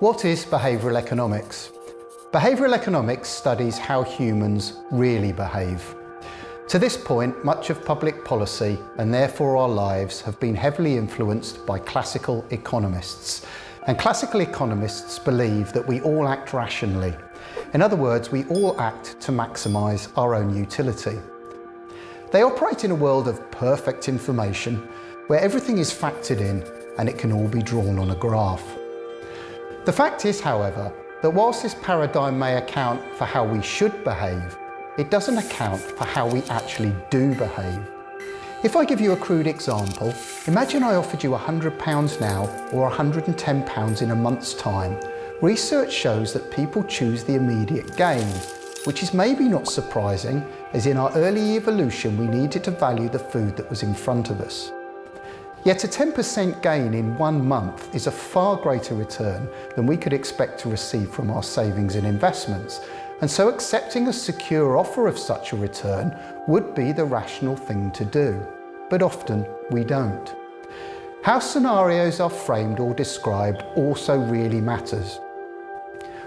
What is behavioural economics? Behavioural economics studies how humans really behave. To this point, much of public policy, and therefore our lives, have been heavily influenced by classical economists. And classical economists believe that we all act rationally. In other words, we all act to maximise our own utility. They operate in a world of perfect information, where everything is factored in and it can all be drawn on a graph. The fact is, however, that whilst this paradigm may account for how we should behave, it doesn't account for how we actually do behave. If I give you a crude example, imagine I offered you £100 now or £110 in a month's time. Research shows that people choose the immediate gain, which is maybe not surprising, as in our early evolution we needed to value the food that was in front of us. Yet a 10% gain in 1 month is a far greater return than we could expect to receive from our savings and investments, and so accepting a secure offer of such a return would be the rational thing to do. But often we don't. How scenarios are framed or described also really matters.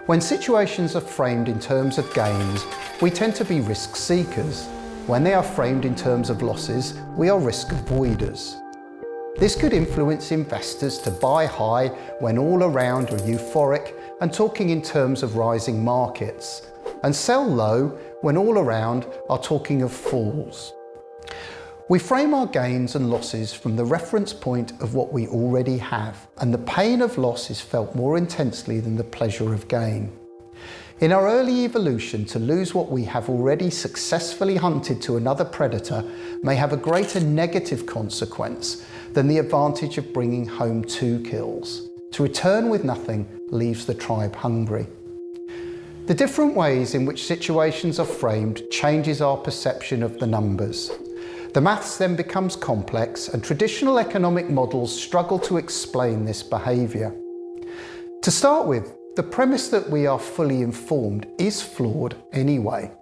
When situations are framed in terms of gains, we tend to be risk seekers. When they are framed in terms of losses, we are risk avoiders. This could influence investors to buy high when all around are euphoric and talking in terms of rising markets, and sell low when all around are talking of falls. We frame our gains and losses from the reference point of what we already have, and the pain of loss is felt more intensely than the pleasure of gain. In our early evolution, to lose what we have already successfully hunted to another predator may have a greater negative consequence than the advantage of bringing home 2 kills. To return with nothing leaves the tribe hungry. The different ways in which situations are framed changes our perception of the numbers. The maths then becomes complex, and traditional economic models struggle to explain this behaviour. To start with, the premise that we are fully informed is flawed anyway.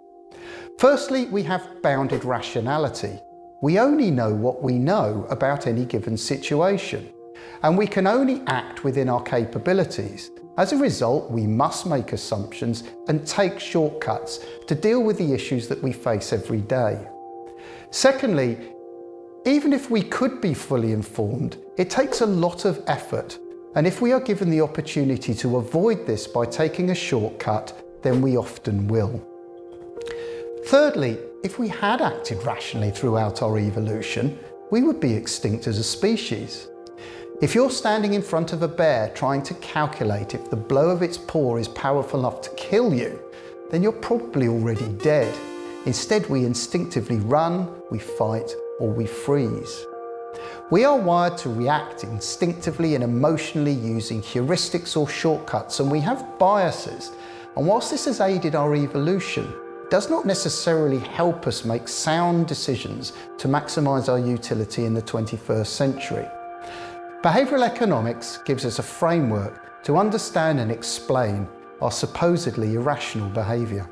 Firstly, we have bounded rationality. We only know what we know about any given situation, and we can only act within our capabilities. As a result, we must make assumptions and take shortcuts to deal with the issues that we face every day. Secondly, even if we could be fully informed, it takes a lot of effort. And if we are given the opportunity to avoid this by taking a shortcut, then we often will. Thirdly, if we had acted rationally throughout our evolution, we would be extinct as a species. If you're standing in front of a bear trying to calculate if the blow of its paw is powerful enough to kill you, then you're probably already dead. Instead, we instinctively run, we fight, or we freeze. We are wired to react instinctively and emotionally using heuristics or shortcuts, and we have biases. And whilst this has aided our evolution, it does not necessarily help us make sound decisions to maximise our utility in the 21st century. Behavioural economics gives us a framework to understand and explain our supposedly irrational behaviour.